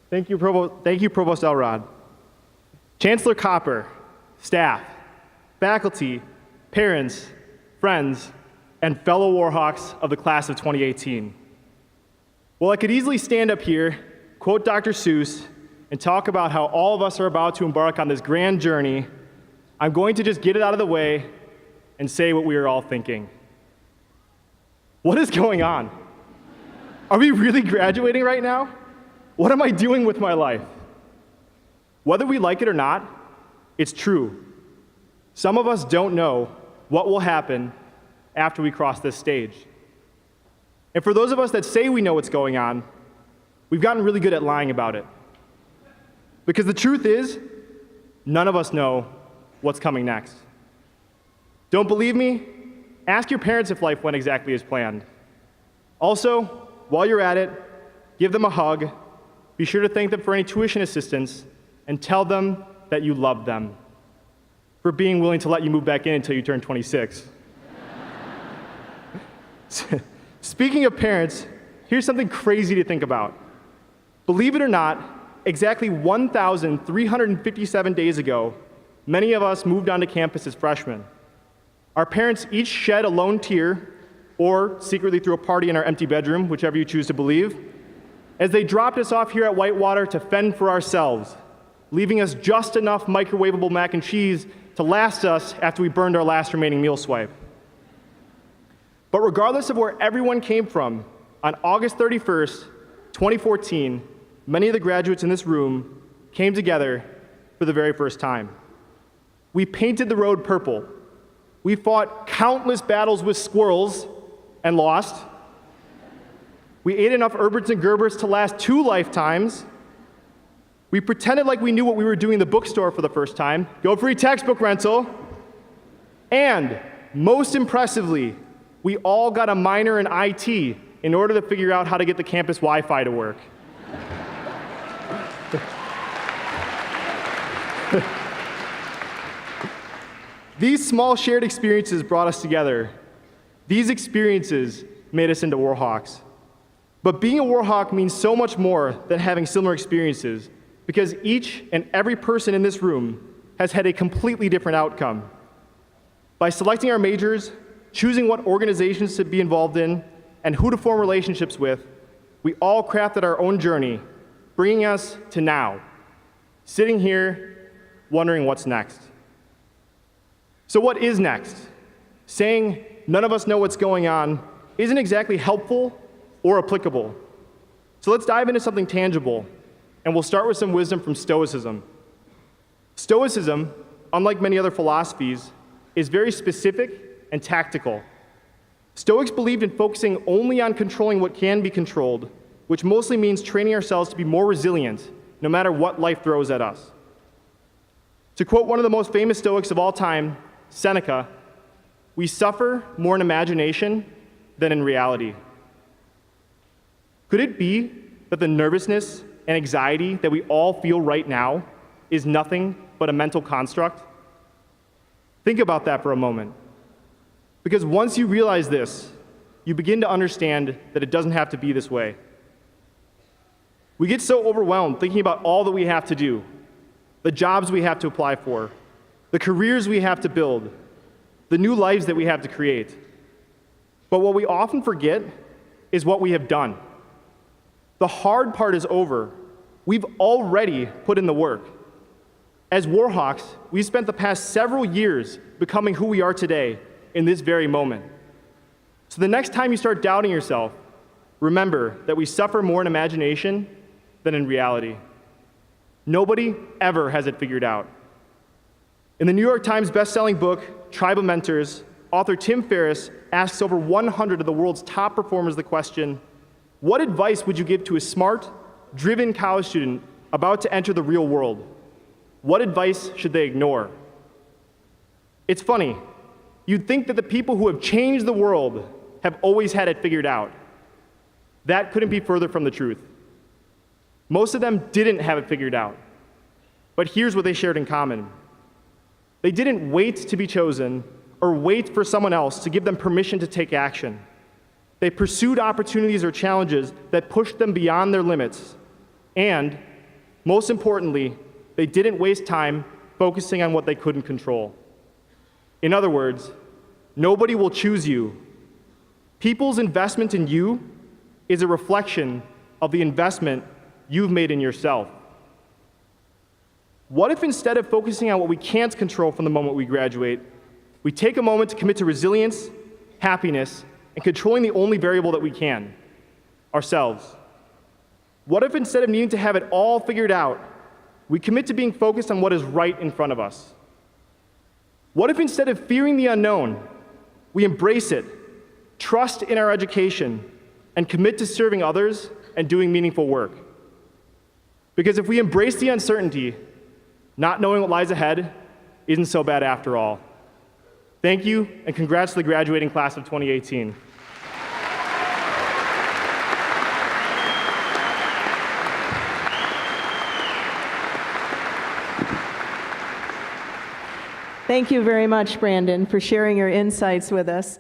Thank you, Provost Elrod. Chancellor Copper, staff, faculty, parents, friends, and fellow Warhawks of the class of 2018. Well, I could easily stand up here, quote Dr. Seuss, and talk about how all of us are about to embark on this grand journey. I'm going to just get it out of the way and say what we are all thinking. What is going on? Are we really graduating right now? What am I doing with my life? Whether we like it or not, it's true. Some of us don't know what will happen after we cross this stage. And for those of us that say we know what's going on, we've gotten really good at lying about it. Because the truth is, none of us know what's coming next. Don't believe me? Ask your parents if life went exactly as planned. Also, while you're at it, give them a hug, be sure to thank them for any tuition assistance, and tell them that you love them for being willing to let you move back in until you turn 26. Speaking of parents, here's something crazy to think about. Believe it or not, exactly 1,357 days ago, many of us moved onto campus as freshmen. Our parents each shed a lone tear, or secretly threw a party in our empty bedroom, whichever you choose to believe, as they dropped us off here at Whitewater to fend for ourselves, leaving us just enough microwavable mac and cheese to last us after we burned our last remaining meal swipe. But regardless of where everyone came from, on August 31st, 2014, many of the graduates in this room came together for the very first time. We painted the road purple. We fought countless battles with squirrels and lost. We ate enough Herberts and Gerbers to last 2 lifetimes. We pretended like we knew what we were doing in the bookstore for the first time. Go free textbook rental. And most impressively, we all got a minor in IT in order to figure out how to get the campus Wi-Fi to work. These small shared experiences brought us together. These experiences made us into Warhawks. But being a Warhawk means so much more than having similar experiences, because each and every person in this room has had a completely different outcome. By selecting our majors, choosing what organizations to be involved in, and who to form relationships with, we all crafted our own journey, bringing us to now, sitting here wondering what's next. So what is next? Saying none of us know what's going on isn't exactly helpful or applicable. So let's dive into something tangible, and we'll start with some wisdom from Stoicism. Stoicism, unlike many other philosophies, is very specific and tactical. Stoics believed in focusing only on controlling what can be controlled, which mostly means training ourselves to be more resilient, no matter what life throws at us. To quote one of the most famous Stoics of all time, Seneca, "We suffer more in imagination than in reality." Could it be that the nervousness and anxiety that we all feel right now is nothing but a mental construct? Think about that for a moment. Because once you realize this, you begin to understand that it doesn't have to be this way. We get so overwhelmed thinking about all that we have to do, the jobs we have to apply for, the careers we have to build, the new lives that we have to create. But what we often forget is what we have done. The hard part is over. We've already put in the work. As Warhawks, we've spent the past several years becoming who we are today in this very moment. So the next time you start doubting yourself, remember that we suffer more in imagination than in reality. Nobody ever has it figured out. In the New York Times best-selling book, Tribe of Mentors, author Tim Ferriss asks over 100 of the world's top performers the question, what advice would you give to a smart, driven college student about to enter the real world? What advice should they ignore? It's funny. You'd think that the people who have changed the world have always had it figured out. That couldn't be further from the truth. Most of them didn't have it figured out. But here's what they shared in common. They didn't wait to be chosen or wait for someone else to give them permission to take action. They pursued opportunities or challenges that pushed them beyond their limits, and most importantly, they didn't waste time focusing on what they couldn't control. In other words, nobody will choose you. People's investment in you is a reflection of the investment you've made in yourself. What if instead of focusing on what we can't control from the moment we graduate, we take a moment to commit to resilience, happiness, and controlling the only variable that we can, ourselves? What if instead of needing to have it all figured out, we commit to being focused on what is right in front of us? What if instead of fearing the unknown, we embrace it, trust in our education, and commit to serving others and doing meaningful work? Because if we embrace the uncertainty, not knowing what lies ahead isn't so bad after all. Thank you, and congrats to the graduating class of 2018. Thank you very much, Brandon, for sharing your insights with us.